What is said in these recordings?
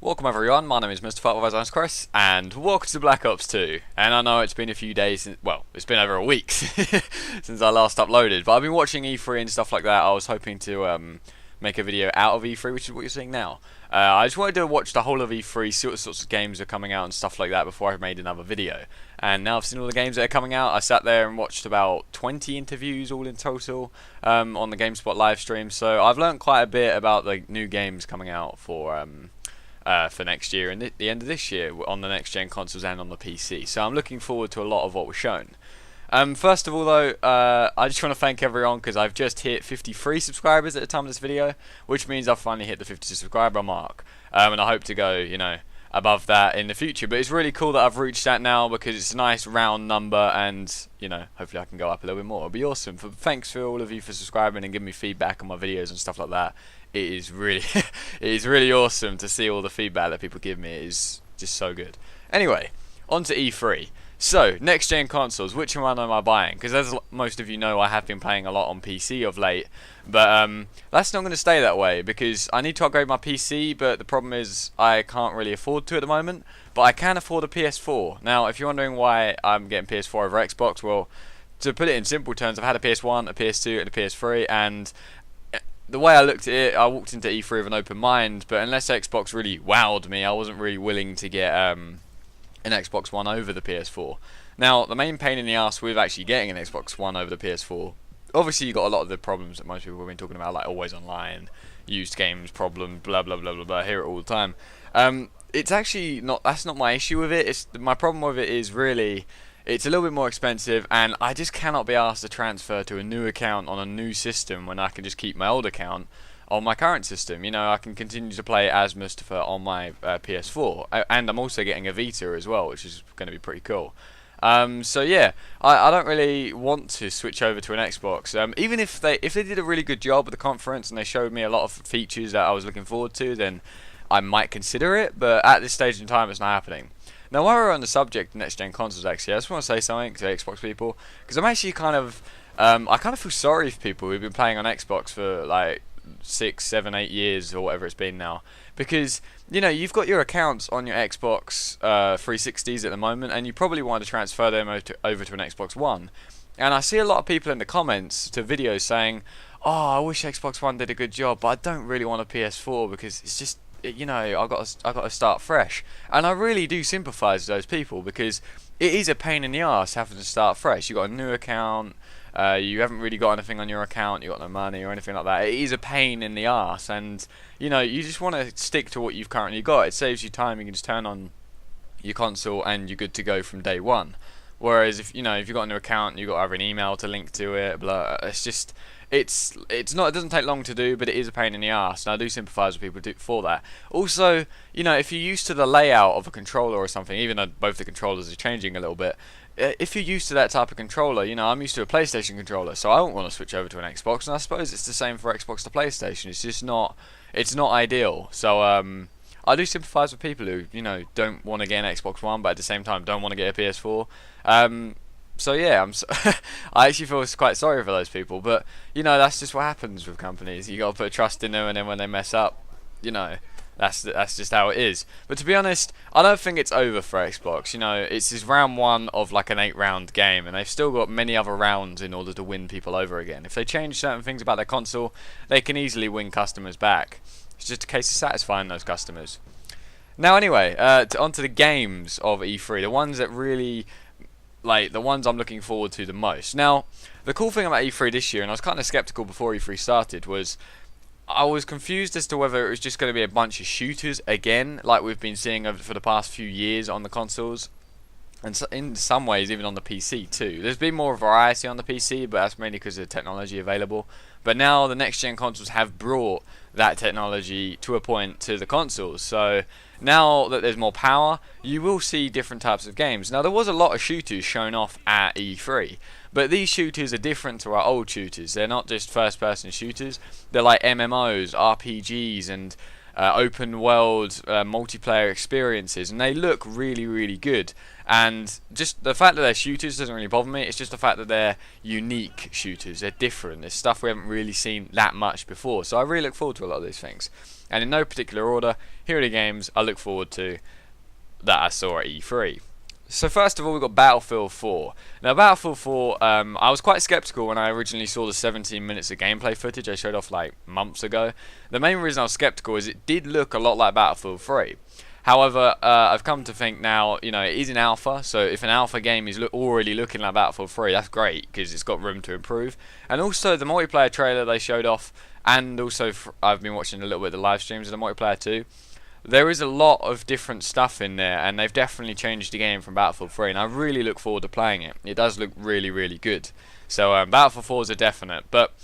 Welcome everyone, my name is Mr. Father Chris, and welcome to Black Ops 2. And I know it's been a few days, well, it's been over a week since I last uploaded, but I've been watching E3 and stuff like that. I was hoping to make a video out of E3, which is what you're seeing now. I just wanted to watch the whole of E3, see what sorts of games are coming out and stuff like that before I made another video. And now I've seen all the games that are coming out. I sat there and watched about 20 interviews all in total on the GameSpot live stream, so I've learned quite a bit about the new games coming out for next year and the end of this year on the next gen consoles and on the PC. So I'm looking forward to a lot of what was shown. First of all though, I just want to thank everyone because I've just hit 53 subscribers at the time of this video, which means I've finally hit the 50 subscriber mark. And I hope to go, above that in the future. But it's really cool that I've reached that now because it's a nice round number and, hopefully I can go up a little bit more. It'll be awesome. Thanks for all of you for subscribing and giving me feedback on my videos and stuff like that. It is really, it is really awesome to see all the feedback that people give me. It is just so good. Anyway, on to E3. So, next gen consoles, which one am I buying? Because as most of you know, I have been playing a lot on PC of late. But that's not going to stay that way because I need to upgrade my PC, but the problem is I can't really afford to at the moment. But I can afford a PS4. Now, if you're wondering why I'm getting PS4 over Xbox, well, to put it in simple terms, I've had a PS1, a PS2, and a PS3, and the way I looked at it, I walked into E3 with an open mind, but unless Xbox really wowed me, I wasn't really willing to get an Xbox One over the PS4. Now, the main pain in the ass with actually getting an Xbox One over the PS4, obviously you got a lot of the problems that most people have been talking about, like always online, used games problem, blah blah blah blah blah. I hear it all the time. It's actually not. That's not my issue with it. My problem with it is really, it's a little bit more expensive, and I just cannot be asked to transfer to a new account on a new system when I can just keep my old account on my current system. I can continue to play as Mustafa on my PS4, and I'm also getting a Vita as well, which is going to be pretty cool. So yeah, I don't really want to switch over to an Xbox. Even if they did a really good job at the conference and they showed me a lot of features that I was looking forward to, then I might consider it. But at this stage in time, it's not happening. Now, while we're on the subject of next gen consoles, actually, I just want to say something to Xbox people because I'm actually I kind of feel sorry for people who've been playing on Xbox for like 6, 7, 8 years or whatever it's been now, because you've got your accounts on your Xbox 360s at the moment, and you probably want to transfer them over to an Xbox One. And I see a lot of people in the comments to videos saying, "Oh, I wish Xbox One did a good job, but I don't really want a PS4 because it's just." I got to start fresh, and I really do sympathise with those people because it is a pain in the arse having to start fresh. You got a new account, you haven't really got anything on your account, you got no money or anything like that. It is a pain in the arse, and you just want to stick to what you've currently got. It saves you time. You can just turn on your console and you're good to go from day one. Whereas if you've got a new account, you've got either an email to link to it, blah. It's not. It doesn't take long to do, but it is a pain in the ass, and I do sympathise with people for that. Also, if you're used to the layout of a controller or something, even though both the controllers are changing a little bit, if you're used to that type of controller, I'm used to a PlayStation controller, so I won't want to switch over to an Xbox. And I suppose it's the same for Xbox to PlayStation. It's just not. It's not ideal. So I do sympathise with people who don't want to get an Xbox One, but at the same time don't want to get a PS4. So yeah, I actually feel quite sorry for those people, but that's just what happens with companies. You got to put trust in them, and then when they mess up, that's just how it is. But to be honest, I don't think it's over for Xbox. It's just round one of like an 8-round game, and they've still got many other rounds in order to win people over again. If they change certain things about their console, they can easily win customers back. It's just a case of satisfying those customers. Now anyway, onto the games of E3, the ones that really, the ones I'm looking forward to the most. Now, the cool thing about E3 this year, and I was kind of skeptical before E3 started, was I was confused as to whether it was just going to be a bunch of shooters again, like we've been seeing for the past few years on the consoles, and so in some ways even on the PC too. There's been more variety on the PC, but that's mainly because of the technology available. But now the next gen consoles have brought that technology to a point to the consoles, so now that there's more power, you will see different types of games. Now, there was a lot of shooters shown off at E3, but these shooters are different to our old shooters. They're not just first-person shooters. They're like MMOs, RPGs, and open world multiplayer experiences, and they look really, really good. And just the fact that they're shooters doesn't really bother me. It's just the fact that they're unique shooters. They're different. It's stuff we haven't really seen that much before. So I really look forward to a lot of these things. And in no particular order, here are the games I look forward to that I saw at E3. So first of all, we've got Battlefield 4. Now Battlefield 4, I was quite skeptical when I originally saw the 17 minutes of gameplay footage I showed off like months ago. The main reason I was skeptical is it did look a lot like Battlefield 3. However, I've come to think now, you know, it is an alpha, so if an alpha game is already looking like Battlefield 3, that's great, because it's got room to improve. And also, the multiplayer trailer they showed off, and also I've been watching a little bit of the live streams of the multiplayer too, there is a lot of different stuff in there, and they've definitely changed the game from Battlefield 3, and I really look forward to playing it. It does look really, really good. So Battlefield 4 is a definite, but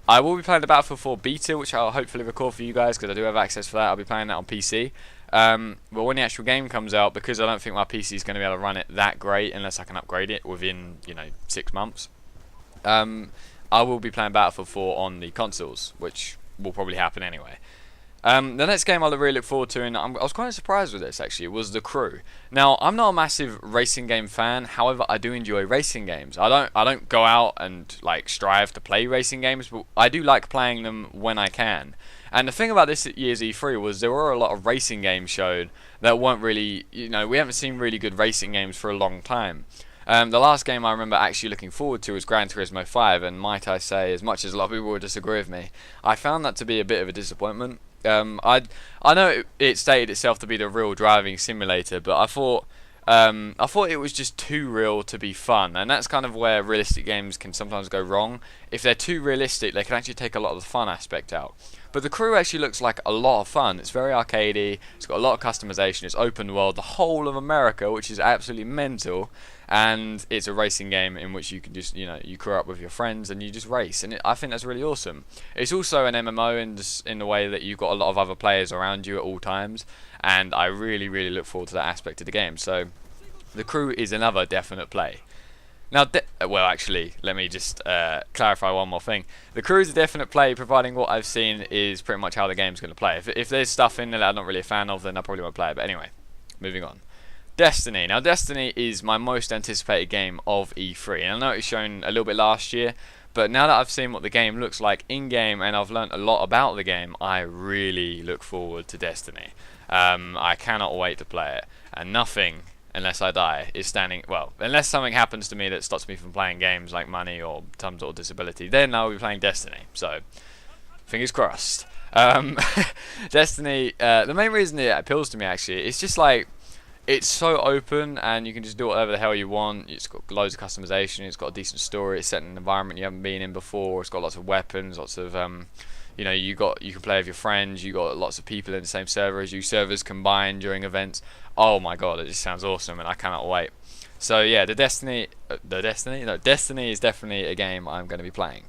I will be playing the Battlefield 4 beta, which I'll hopefully record for you guys, because I do have access for that. I'll be playing that on PC. But when the actual game comes out, because I don't think my PC is going to be able to run it that great unless I can upgrade it within, you know, 6 months, I will be playing Battlefield 4 on the consoles, which will probably happen anyway. The next game I really look forward to, and I was quite surprised with this actually, was The Crew. Now, I'm not a massive racing game fan, however, I do enjoy racing games. I don't go out and like strive to play racing games, but I do like playing them when I can. And the thing about this year's E3 was there were a lot of racing games showed that weren't really, you know, we haven't seen really good racing games for a long time. The last game I remember actually looking forward to was Gran Turismo 5, and might I say, as much as a lot of people would disagree with me, I found that to be a bit of a disappointment. I know it stated itself to be the real driving simulator, but I thought it was just too real to be fun, and that's kind of where realistic games can sometimes go wrong. If they're too realistic, they can actually take a lot of the fun aspect out. But The Crew actually looks like a lot of fun. It's very arcadey, it's got a lot of customization, it's open world, the whole of America, which is absolutely mental, and it's a racing game in which you can just, you know, you crew up with your friends and you just race, and I think that's really awesome. It's also an MMO in the way that you've got a lot of other players around you at all times, and I really, really look forward to that aspect of the game. So The Crew is another definite play. Now, well, actually, let me just clarify one more thing. The Crew is a definite play, providing what I've seen is pretty much how the game's going to play. If there's stuff in there that I'm not really a fan of, then I probably won't play it. But anyway, moving on. Destiny. Now, Destiny is my most anticipated game of E3. And I know it was shown a little bit last year, but now that I've seen what the game looks like in-game and I've learnt a lot about the game, I really look forward to Destiny. I cannot wait to play it. And nothing, unless I die, is standing... Well, unless something happens to me that stops me from playing games like money or some sort of disability, then I'll be playing Destiny. So, fingers crossed. Destiny, the main reason it appeals to me, actually, it's just like... It's so open, and you can just do whatever the hell you want. It's got loads of customization. It's got a decent story. It's set in an environment you haven't been in before. It's got lots of weapons, lots of you know, you can play with your friends. You got lots of people in the same server as you. Servers combine during events. Oh my god, it just sounds awesome, and I cannot wait. So yeah, Destiny is definitely a game I'm going to be playing.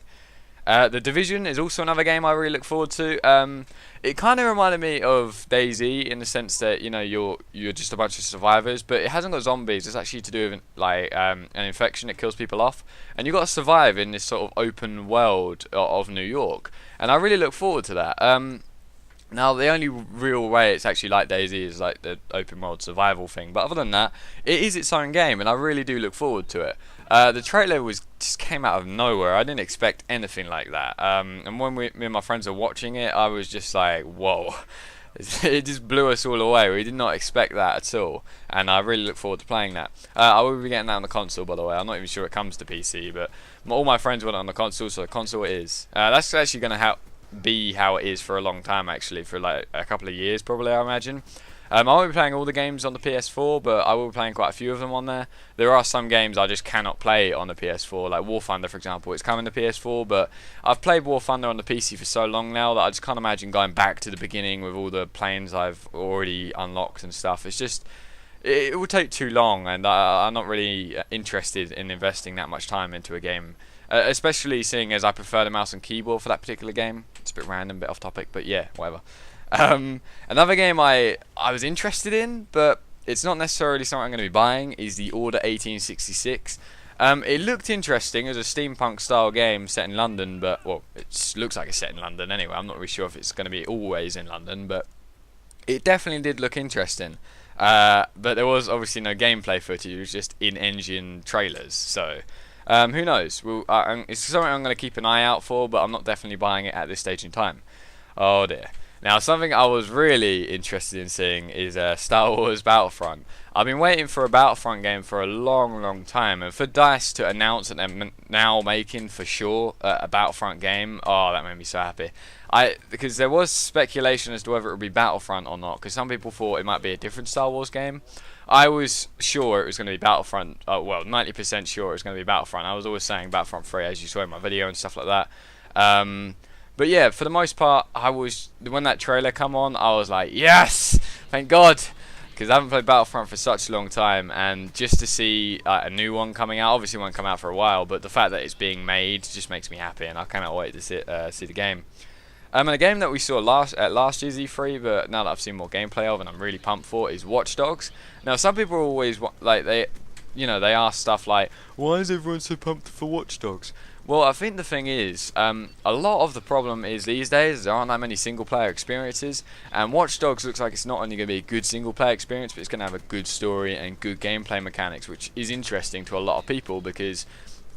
The Division is also another game I really look forward to. It kind of reminded me of DayZ in the sense that, you know, you're just a bunch of survivors, but it hasn't got zombies. It's actually to do with like an infection that kills people off, and you've got to survive in this sort of open world of New York, and I really look forward to that. Now, the only real way it's actually like DayZ is like the open world survival thing, but other than that, it is its own game, and I really do look forward to it. The trailer just came out of nowhere. I didn't expect anything like that. And when me and my friends were watching it, I was just like, whoa. It just blew us all away. We did not expect that at all, and I really look forward to playing that. I will be getting that on the console, by the way. I'm not even sure it comes to PC, but all my friends want it on the console, so the console it is. That's actually going to be how it is for a long time, actually, for like a couple of years probably, I imagine. I won't be playing all the games on the PS4, but I will be playing quite a few of them on there. There are some games I just cannot play on the PS4, like War Thunder, for example. It's coming to PS4, but I've played War Thunder on the PC for so long now that I just can't imagine going back to the beginning with all the planes I've already unlocked and stuff. It's just, it would take too long, and I'm not really interested in investing that much time into a game. Especially seeing as I prefer the mouse and keyboard for that particular game. It's a bit random, a bit off topic, but yeah, whatever. Another game I was interested in, but it's not necessarily something I'm going to be buying, is the Order 1866. It looked interesting as a steampunk style game set in London, but, well, it looks like it's set in London anyway. I'm not really sure if it's going to be always in London, but it definitely did look interesting. But there was obviously no gameplay footage, it was just in-engine trailers, so... who knows? It's something I'm going to keep an eye out for, but I'm not definitely buying it at this stage in time. Oh dear. Now, something I was really interested in seeing is Star Wars Battlefront. I've been waiting for a Battlefront game for a long, long time, and for DICE to announce that they're now making for sure a Battlefront game, oh, that made me so happy. Because there was speculation as to whether it would be Battlefront or not, because some people thought it might be a different Star Wars game. I was sure it was going to be Battlefront. Well, 90% sure it was going to be Battlefront. I was always saying Battlefront 3, as you saw in my video and stuff like that. But yeah, for the most part, when that trailer come on, I was like, yes, thank God, because I haven't played Battlefront for such a long time, and just to see a new one coming out, obviously it won't come out for a while, but the fact that it's being made just makes me happy, and I cannot wait to see the game. And a game that we saw at last year's E3, but now that I've seen more gameplay of, and I'm really pumped for, is Watch Dogs. Now, some people are always like they ask stuff like, why is everyone so pumped for Watch Dogs? Well, I think the thing is, a lot of the problem is these days there aren't that many single-player experiences, and Watch Dogs looks like it's not only going to be a good single-player experience, but it's going to have a good story and good gameplay mechanics, which is interesting to a lot of people because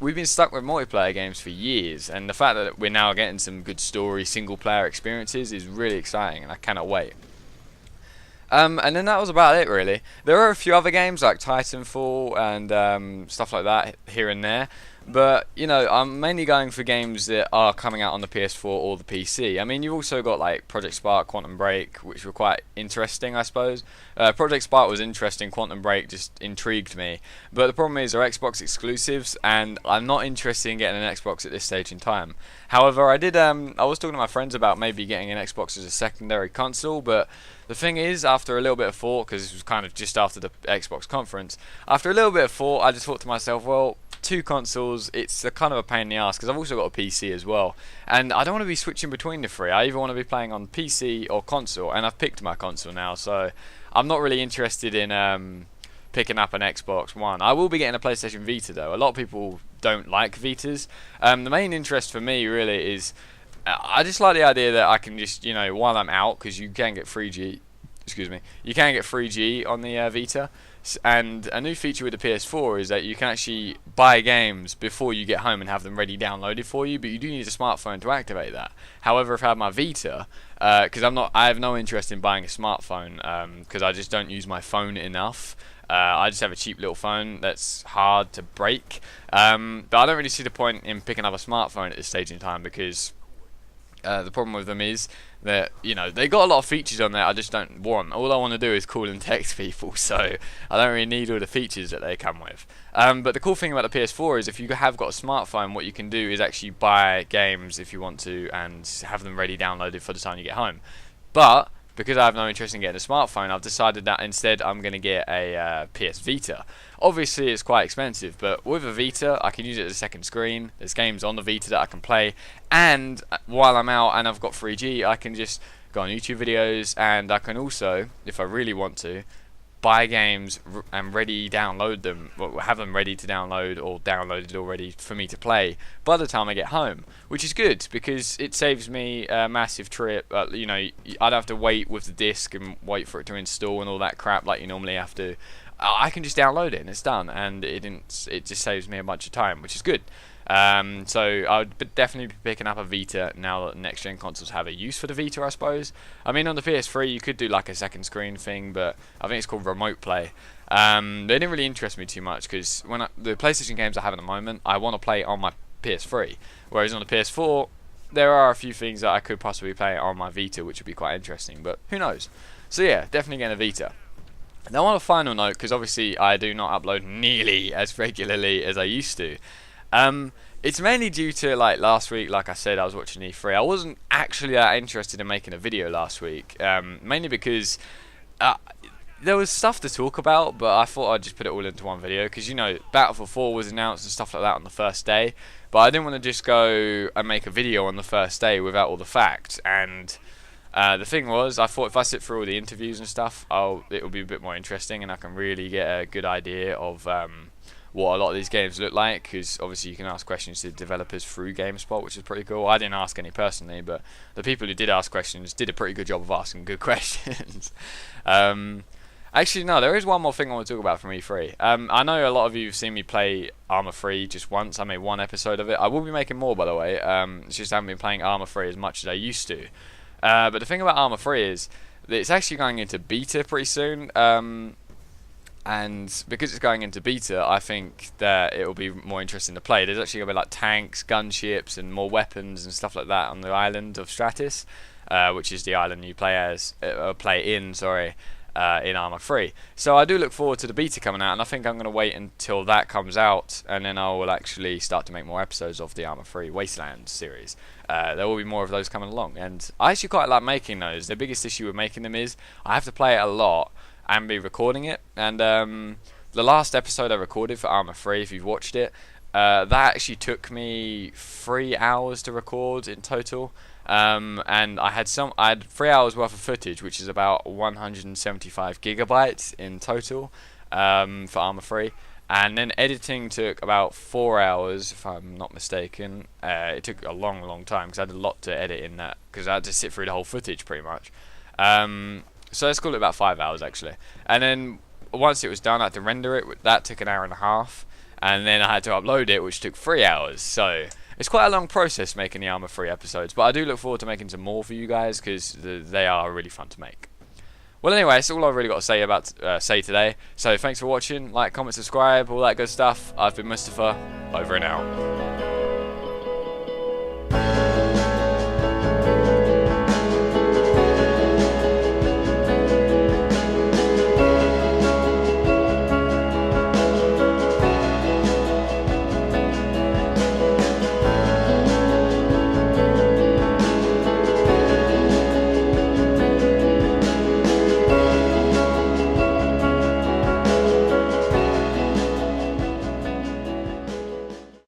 we've been stuck with multiplayer games for years, and the fact that we're now getting some good story single-player experiences is really exciting, and I cannot wait. And then that was about it, really. There are a few other games like Titanfall and stuff like that here and there. But, you know, I'm mainly going for games that are coming out on the PS4 or the PC. I mean, you've also got, like, Project Spark, Quantum Break, which were quite interesting, I suppose. Project Spark was interesting, Quantum Break just intrigued me. But the problem is they're Xbox exclusives, and I'm not interested in getting an Xbox at this stage in time. However, I was talking to my friends about maybe getting an Xbox as a secondary console, but the thing is, after a little bit of thought, because this was kind of just after the Xbox conference, after a little bit of thought, I just thought to myself, well, two consoles, it's a kind of a pain in the ass because I've also got a PC as well, and I don't want to be switching between the three. I either want to be playing on PC or console, and I've picked my console now, so I'm not really interested in picking up an Xbox One. I will be getting a PlayStation Vita though. A lot of people don't like Vitas. The main interest for me really is I just like the idea that I can just, you know, while I'm out, because you can get 3G, you can get 3G on the Vita. And a new feature with the PS4 is that you can actually buy games before you get home and have them ready downloaded for you, but you do need a smartphone to activate that. However, if I have my Vita, because I have no interest in buying a smartphone, because I just don't use my phone enough. I just have a cheap little phone that's hard to break, but I don't really see the point in picking up a smartphone at this stage in time because the problem with them is that, you know, they got a lot of features on there I just don't want. All I want to do is call and text people, so I don't really need all the features that they come with. But the cool thing about the PS4 is if you have got a smartphone, what you can do is actually buy games if you want to and have them ready downloaded for the time you get home. But because I have no interest in getting a smartphone, I've decided that instead I'm going to get a PS Vita. Obviously it's quite expensive, but with a Vita I can use it as a second screen. There's games on the Vita that I can play, and while I'm out and I've got 3G, I can just go on YouTube videos, and I can also, if I really want to, buy games and ready download them, or have them ready to download or downloaded already for me to play by the time I get home, which is good because it saves me a massive trip. You know, I don't have to wait with the disc and wait for it to install and all that crap like you normally have to. I can just download it and it's done, and it just saves me a bunch of time, which is good. So I would definitely be picking up a Vita now that next gen consoles have a use for the Vita, I suppose. I mean, on the PS3 you could do like a second screen thing, but I think it's called remote play. They didn't really interest me too much because the PlayStation games I have at the moment, I want to play on my PS3, whereas on the PS4 there are a few things that I could possibly play on my Vita, which would be quite interesting, but who knows. So yeah, definitely getting a Vita. Now on a final note, because obviously I do not upload nearly as regularly as I used to, it's mainly due to, like, last week, like I said, I was watching E3. I wasn't actually that interested in making a video last week, mainly because there was stuff to talk about, but I thought I'd just put it all into one video, because, you know, Battlefield 4 was announced and stuff like that on the first day, but I didn't want to just go and make a video on the first day without all the facts, and the thing was, I thought if I sit through all the interviews and stuff, it'll be a bit more interesting, and I can really get a good idea of what a lot of these games look like, because obviously you can ask questions to developers through GameSpot, which is pretty cool. I didn't ask any personally, but the people who did ask questions did a pretty good job of asking good questions. Actually, no, there is one more thing I want to talk about from E3. I know a lot of you have seen me play Arma 3 just once. I made one episode of it. I will be making more, by the way. It's just I haven't been playing Arma 3 as much as I used to. But the thing about Arma 3 is that it's actually going into beta pretty soon. And because it's going into beta, I think that it will be more interesting to play. There's actually going to be like tanks, gunships, and more weapons and stuff like that on the island of Stratus, which is the island you play in. In Arma 3. So I do look forward to the beta coming out, and I think I'm going to wait until that comes out, and then I will actually start to make more episodes of the Arma 3 Wasteland series. There will be more of those coming along, and I actually quite like making those. The biggest issue with making them is I have to play it a lot and be recording it, and the last episode I recorded for Arma 3, if you've watched it, that actually took me 3 hours to record in total. And I had 3 hours worth of footage, which is about 175 gigabytes in total for Arma 3, and then editing took about 4 hours, if I'm not mistaken. It took a long time because I had a lot to edit in that, because I had to sit through the whole footage pretty much. So let's call it about 5 hours actually. And then once it was done, I had to render it. That took an hour and a half, and then I had to upload it, which took 3 hours. So it's quite a long process making the Arma 3 episodes, but I do look forward to making some more for you guys, because they are really fun to make. Well, anyway, that's all I've really got to say today. So thanks for watching. Like, comment, subscribe, all that good stuff. I've been Mustafa. Over and out.